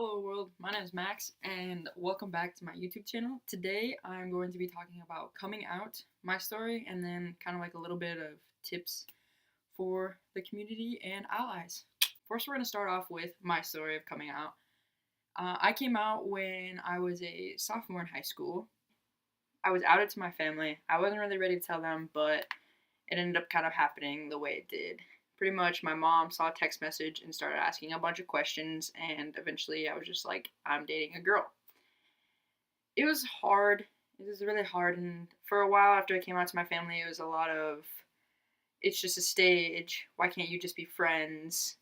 Hello world, my name is Max and welcome back to my YouTube channel. Today I'm going to be talking about coming out, my story, and then kind of like a little bit of tips for the community and allies. First we're going to start off with my story of coming out. I came out when I was a sophomore in high school. I was outed to my family. I wasn't really ready to tell them, but it ended up kind of happening the way it did. Pretty much, my mom saw a text message and started asking a bunch of questions, and eventually I was just like, I'm dating a girl. It was hard. It was really hard, and for a while after I came out to my family, it was a lot of, it's just a stage. Why can't you just be friends?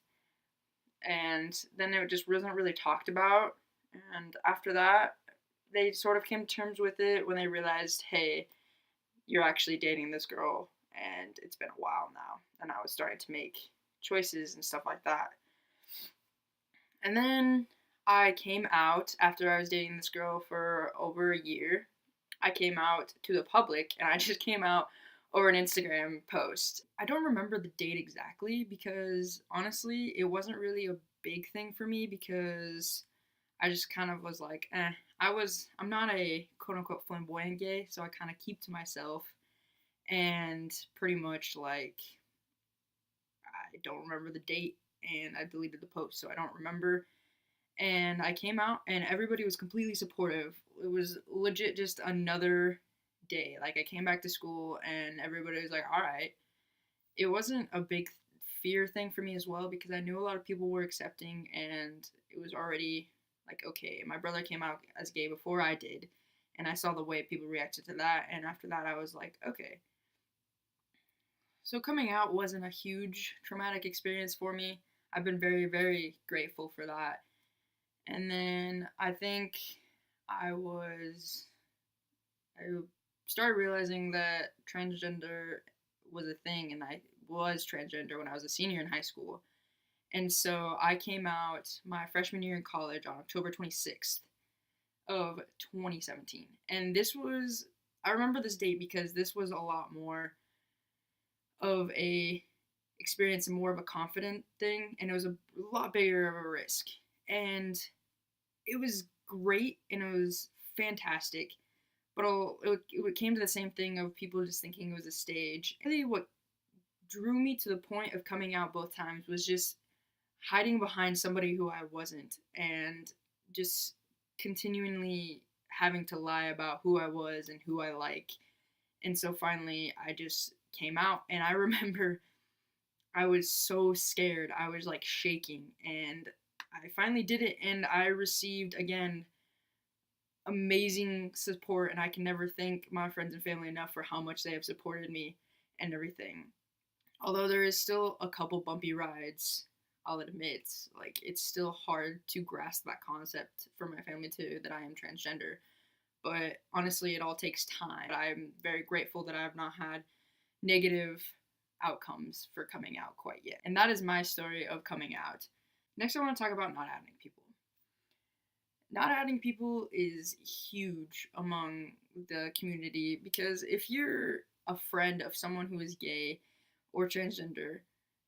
And then it just wasn't really talked about. And after that, they sort of came to terms with it when they realized, hey, you're actually dating this girl and it's been a while now, and I was starting to make choices and stuff like that. And then I came out after I was dating this girl for over a year. I came out to the public, and I just came out over an Instagram post. I don't remember the date exactly because honestly it wasn't really a big thing for me because I just kind of was like, I'm not a quote unquote flamboyant gay, so I kind of keep to myself, and pretty much like I don't remember the date, and I deleted the post, so I don't remember. And I came out and everybody was completely supportive. It was legit just another day. Like I came back to school and everybody was like, "All right." It wasn't a big fear thing for me as well because I knew a lot of people were accepting, and it was already like, okay, my brother came out as gay before I did, and I saw the way people reacted to that, and after that I was like, okay. So coming out wasn't a huge traumatic experience for me. I've been very, very grateful for that. And then I think I was I started realizing that transgender was a thing, and I was transgender when I was a senior in high school. And so I came out my freshman year in college on October 26th of 2017. And this was, I remember this date because this was a lot more of a experience and more of a confident thing, and it was a lot bigger of a risk. And it was great and it was fantastic, but it came to the same thing of people just thinking it was a stage. Really, what drew me to the point of coming out both times was just hiding behind somebody who I wasn't, and just continually having to lie about who I was and who I like. And so finally, I just came out, and I remember I was so scared. I was like shaking, and I finally did it, and I received again amazing support, and I can never thank my friends and family enough for how much they have supported me and everything. Although there is still a couple bumpy rides, I'll admit, like it's still hard to grasp that concept for my family too, that I am transgender. But honestly, it all takes time. I'm very grateful that I have not had negative outcomes for coming out quite yet. And that is my story of coming out. Next, I want to talk about not outing people. Not outing people is huge among the community because if you're a friend of someone who is gay or transgender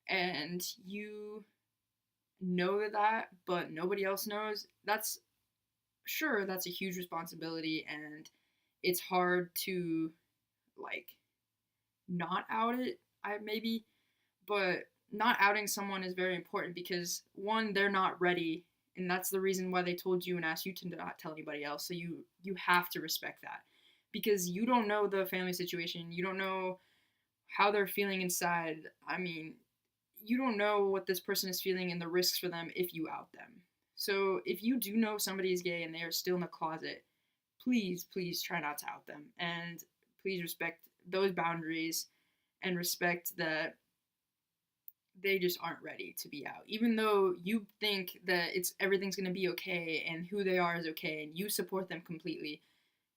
and you know that but nobody else knows, that's a huge responsibility, and it's hard to like not out it, I maybe, but not outing someone is very important because one, they're not ready, and that's the reason why they told you and asked you to not tell anybody else. So you have to respect that because you don't know the family situation, you don't know how they're feeling inside. I mean, you don't know what this person is feeling and the risks for them if you out them. So if you do know somebody is gay and they are still in the closet, please try not to out them, and please respect those boundaries and respect that they just aren't ready to be out. Even though you think that it's everything's going to be okay and who they are is okay and you support them completely,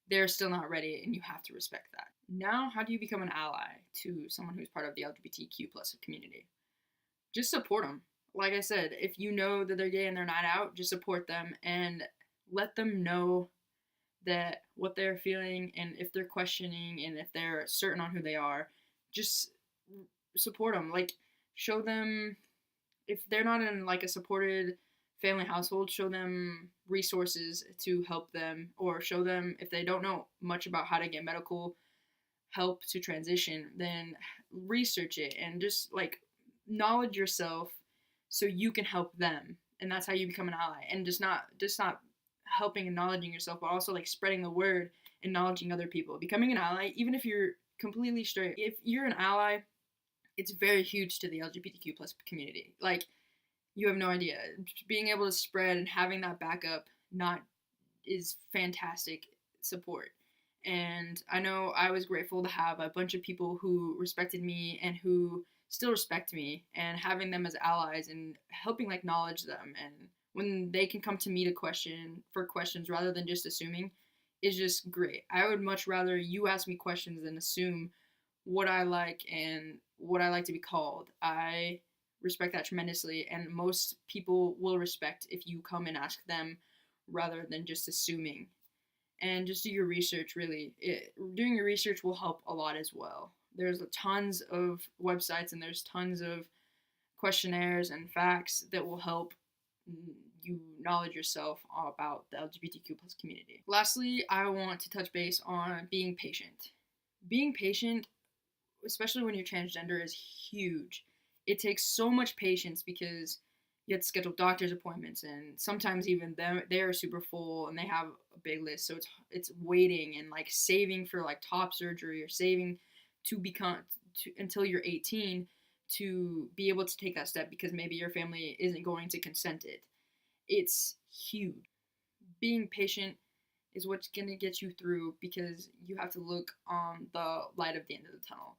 they're still not ready, and you have to respect that. Now, how do you become an ally to someone who's part of the LGBTQ plus community? Just support them. Like I said, if you know that they're gay and they're not out, just support them and let them know that what they're feeling, and if they're questioning and if they're certain on who they are, just support them. Like, show them, if they're not in like a supported family households, show them resources to help them, or show them if they don't know much about how to get medical help to transition, then research it and just like knowledge yourself so you can help them. And that's how you become an ally. And just not helping and acknowledging yourself, but also like spreading the word, acknowledging other people. Becoming an ally, even if you're completely straight, if you're an ally, it's very huge to the LGBTQ plus community. Like, you have no idea. Being able to spread and having that backup not is fantastic support. And I know I was grateful to have a bunch of people who respected me and who still respect me, and having them as allies and helping like knowledge them, and when they can come to me to questions rather than just assuming is just great. I would much rather you ask me questions than assume what I like and what I like to be called. I respect that tremendously, and most people will respect if you come and ask them rather than just assuming. And just do your research, really. Doing your research will help a lot as well. There's tons of websites and there's tons of questionnaires and facts that will help you knowledge yourself about the LGBTQ plus community. Lastly, I want to touch base on being patient. Being patient, especially when you're transgender, is huge. It takes so much patience because you have to schedule doctor's appointments, and sometimes even them they are super full and they have a big list. So it's waiting and like saving for like top surgery, or saving to become until you're 18 to be able to take that step because maybe your family isn't going to consent it. It's huge. Being patient is what's going to get you through, because you have to look on the light of the end of the tunnel.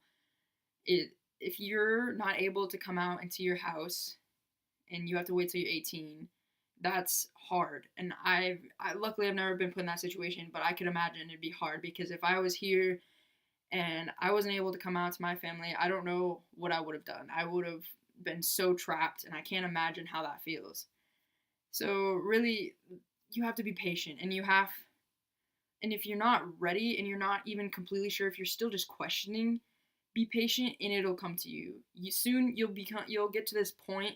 If you're not able to come out into your house and you have to wait till you're 18, that's hard. And I luckily I've never been put in that situation, but I could imagine it'd be hard, because if I was here and I wasn't able to come out to my family, I don't know what I would have done. I would have been so trapped, and I can't imagine how that feels. So really, you have to be patient, and if you're not ready and you're not even completely sure, if you're still just questioning, be patient and it'll come to you. You'll get to this point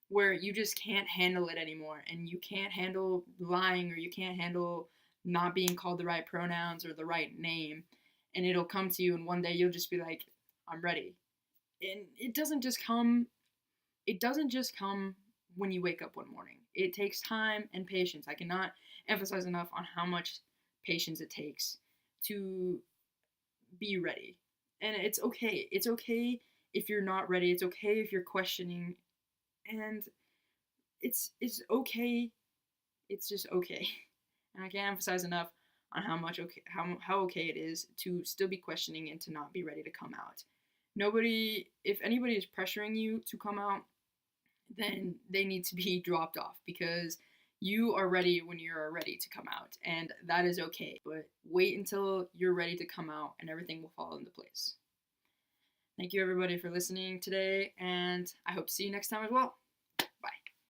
where you just can't handle it anymore, and you can't handle lying, or you can't handle not being called the right pronouns or the right name, and it'll come to you, and one day you'll just be like, I'm ready. And it doesn't just come when you wake up one morning. It takes time and patience. I cannot emphasize enough on how much patience it takes to be ready. And it's okay. It's okay if you're not ready. It's okay if you're questioning. And it's okay. It's just okay. And I can't emphasize enough on how okay it is to still be questioning and to not be ready to come out. If anybody is pressuring you to come out, then they need to be dropped off, because you are ready when you're ready to come out, and that is okay. But wait until you're ready to come out, and everything will fall into place. Thank you, everybody, for listening today, and I hope to see you next time as well.